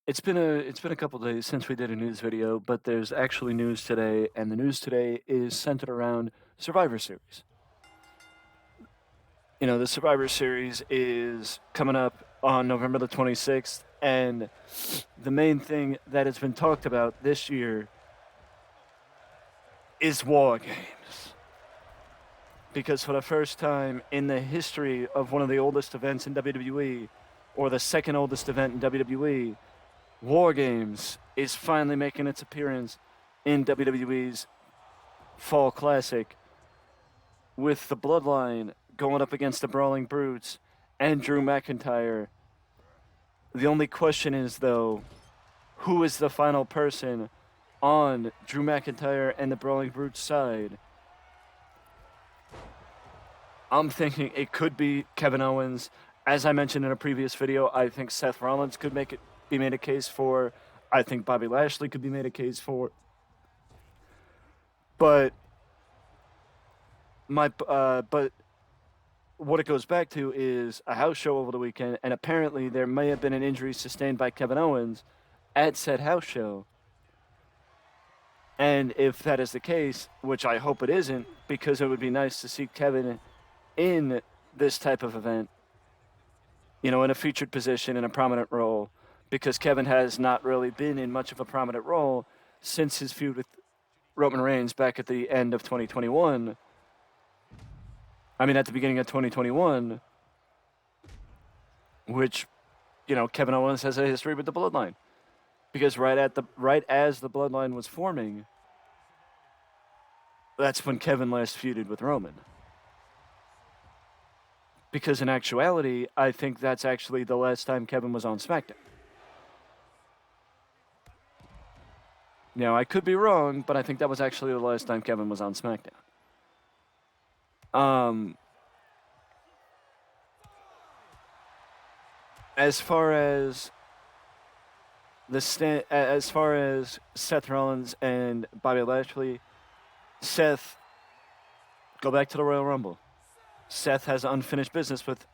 It's been a couple days since we did a news video, but there's actually news today, and the news today is centered around Survivor Series. The Survivor Series is coming up on November the 26th, and the main thing that has been talked about this year is War Games. Because for the first time in the history of one of the oldest events in WWE, or the second oldest event in WWE, War Games is finally making its appearance in WWE's Fall Classic, with the Bloodline going up against the Brawling Brutes and Drew McIntyre. The only question is, though, who is the final person on Drew McIntyre and the Brawling Brutes side? I'm thinking it could be Kevin Owens. As I mentioned in a previous video, I think Seth Rollins could be made a case for. I think Bobby Lashley could be made a case for. But but what it goes back to is a house show over the weekend, and apparently there may have been an injury sustained by Kevin Owens at said house show. And if that is the case, which I hope it isn't, because it would be nice to see Kevin in this type of event, in a featured position, in a prominent role, because Kevin has not really been in much of a prominent role since his feud with Roman Reigns back at the end of 2021. At the beginning of 2021, which, Kevin Owens has a history with the Bloodline, because right as the Bloodline was forming, that's when Kevin last feuded with Roman. Because in actuality, I think that's actually the last time Kevin was on SmackDown. I could be wrong, but I think that was actually the last time Kevin was on SmackDown. As far as Seth Rollins and Bobby Lashley, go back to the Royal Rumble. Seth has unfinished business with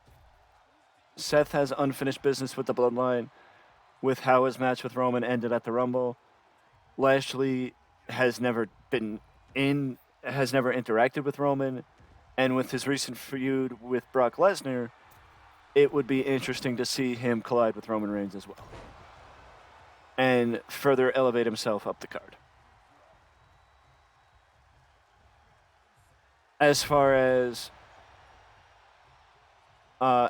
the Bloodline, with how his match with Roman ended at the Rumble. Lashley has never interacted with Roman, and with his recent feud with Brock Lesnar, it would be interesting to see him collide with Roman Reigns as well, and further elevate himself up the card. As far as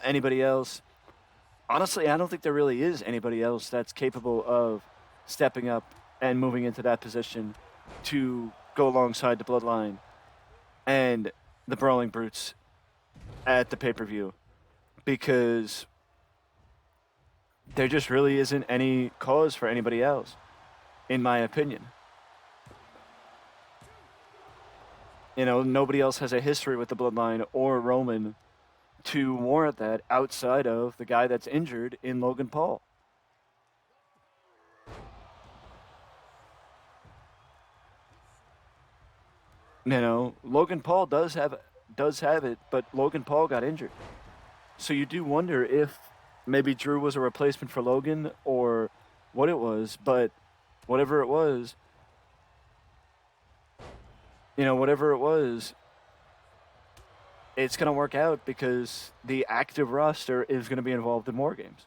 anybody else, honestly, I don't think there really is anybody else that's capable of stepping up and moving into that position to go alongside the Bloodline and the Brawling Brutes at the pay-per-view, because there just really isn't any cause for anybody else, in my opinion. Nobody else has a history with the Bloodline or Roman to warrant that outside of the guy that's injured in Logan Paul. Logan Paul does have it, but Logan Paul got injured. So you do wonder if maybe Drew was a replacement for Logan or what it was, but whatever it was, it's going to work out because the active roster is going to be involved in War Games.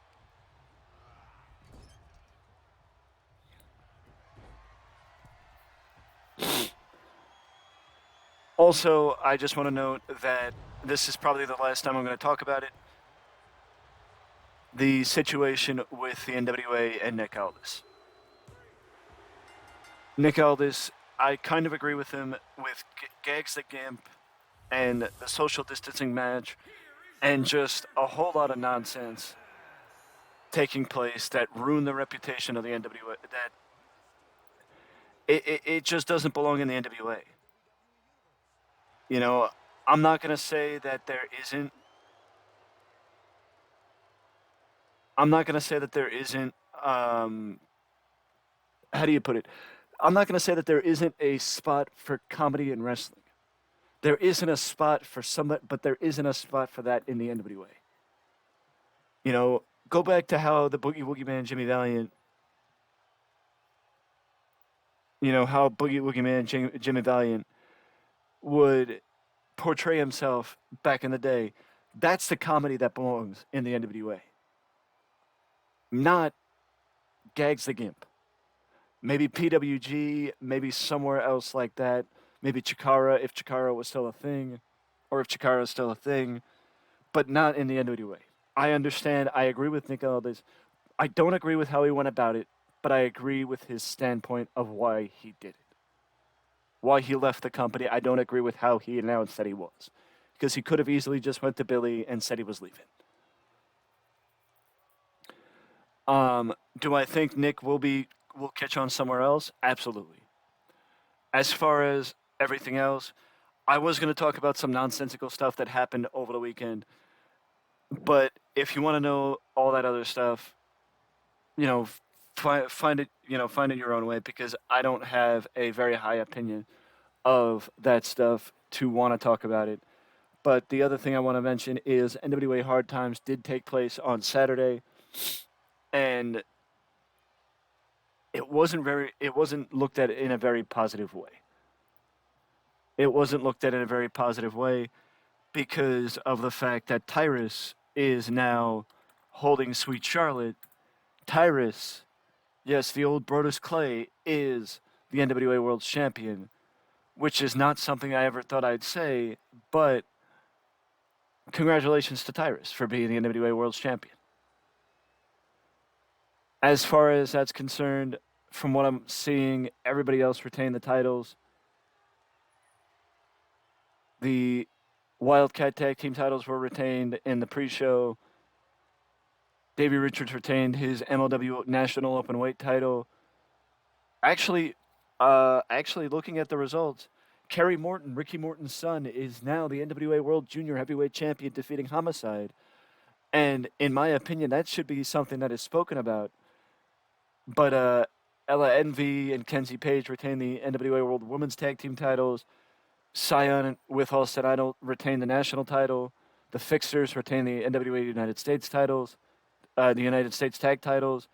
Also, I just want to note that this is probably the last time I'm going to talk about it. The situation with the NWA and Nick Aldis. Nick Aldis, I kind of agree with him with Gags the Gimp and the social distancing match and just a whole lot of nonsense taking place that ruined the reputation of the NWA. That it just doesn't belong in the NWA. I'm not going to say that there isn't. I'm not going to say that there isn't. How do you put it? I'm not going to say that there isn't a spot for comedy in wrestling. There isn't a spot for somebody, but there isn't a spot for that in the NWA. Go back to how the Boogie Woogie Man Jimmy Valiant how Boogie Woogie Man Jimmy Valiant would portray himself back in the day. That's the comedy that belongs in the NWA, not Gags the Gimp. Maybe PWG, maybe somewhere else like that. Maybe Chikara, if Chikara was still a thing, or if Chikara is still a thing, but not in the NWA. I understand. I agree with Nick Aldis. I don't agree with how he went about it, but I agree with his standpoint of why he did it. Why he left the company. I don't agree with how he announced that he was, because he could have easily just went to Billy and said he was leaving. Do I think Nick will catch on somewhere else? Absolutely. As far as everything else, I was going to talk about some nonsensical stuff that happened over the weekend, but if you want to know all that other stuff, you know, find it, find it your own way, because I don't have a very high opinion of that stuff to want to talk about it. But the other thing I want to mention is NWA Hard Times did take place on Saturday, and it wasn't looked at in a very positive way. It wasn't looked at in a very positive way because of the fact that Tyrus is now holding Sweet Charlotte. Tyrus, yes, the old Brodus Clay, is the NWA World Champion, which is not something I ever thought I'd say, but congratulations to Tyrus for being the NWA World Champion. As far as that's concerned, from what I'm seeing, everybody else retained the titles. The Wildcat Tag Team titles were retained in the pre-show. Davey Richards retained his MLW National Openweight title. Actually, looking at the results, Kerry Morton, Ricky Morton's son, is now the NWA World Junior Heavyweight Champion, defeating Homicide. And in my opinion, that should be something that is spoken about. But Ella Envy and Kenzie Page retain the NWA World Women's Tag Team titles. Scion with Halstead Idol retain the national title. The Fixers retain the NWA United States titles, the United States tag titles.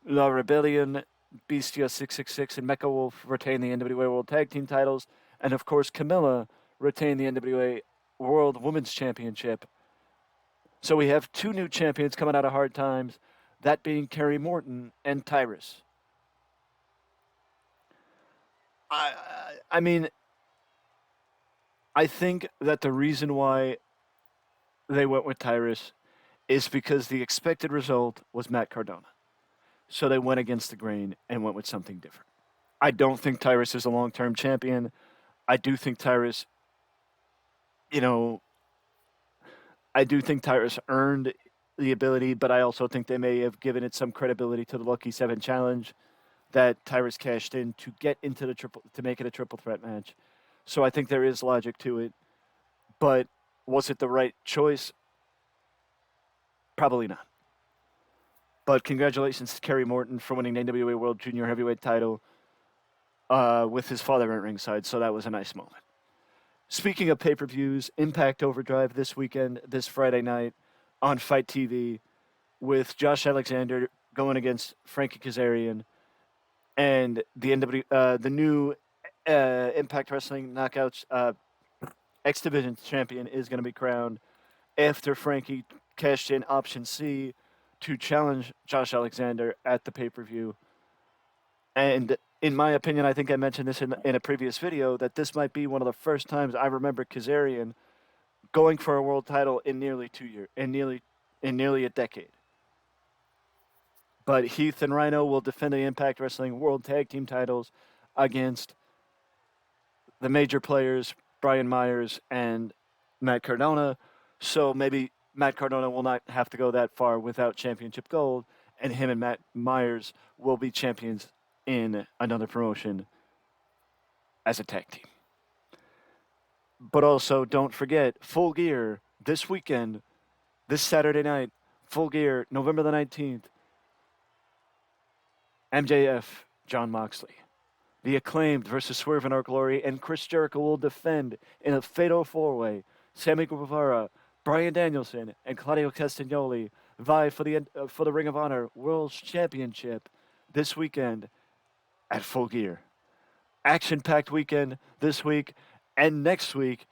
La Rebellion, Bestia 666, and Mecha Wolf retain the NWA World Tag Team titles. And of course, Camilla retained the NWA World Women's Championship. So we have two new champions coming out of Hard Times, that being Kerry Morton and Tyrus. I mean, I think that the reason why they went with Tyrus is because the expected result was Matt Cardona. So they went against the grain and went with something different. I don't think Tyrus is a long-term champion. I do think Tyrus, earned the ability, but I also think they may have given it some credibility to the Lucky 7 challenge that Tyrus cashed in to get into to make it a triple threat match. So I think there is logic to it. But was it the right choice? Probably not. But congratulations to Kerry Morton for winning the NWA World Junior Heavyweight title with his father at ringside, so that was a nice moment. Speaking of pay-per-views, Impact Overdrive this weekend, this Friday night on Fight TV, with Josh Alexander going against Frankie Kazarian, and the new Impact Wrestling Knockouts X Division champion is going to be crowned after Frankie cashed in option C to challenge Josh Alexander at the pay-per-view. And in my opinion, I think I mentioned this in a previous video, that this might be one of the first times I remember Kazarian going for a world title in nearly 2 years, in nearly a decade. But Heath and Rhino will defend the Impact Wrestling World Tag Team titles against the major players, Brian Myers and Matt Cardona. So maybe Matt Cardona will not have to go that far without championship gold, and him and Matt Myers will be champions in another promotion as a tag team. But also, don't forget, Full Gear this weekend, this Saturday night, Full Gear, November the 19th, MJF, Jon Moxley. The Acclaimed versus Swerve in Our Glory, and Chris Jericho will defend in a fatal four-way. Sammy Guevara, Bryan Danielson, and Claudio Castagnoli vie for the Ring of Honor World Championship this weekend at Full Gear. action-packed weekend this week and next week.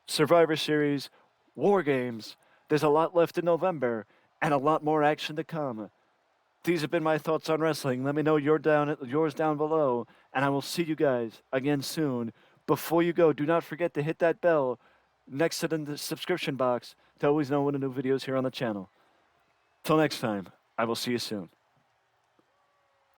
Survivor Series, War Games. There's a lot left in November and a lot more action to come. These have been my thoughts on wrestling. Let me know yours down below, and I will see you guys again soon. Before you go, do not forget to hit that bell next to the subscription box to always know when a new video is here on the channel. Till next time, I will see you soon.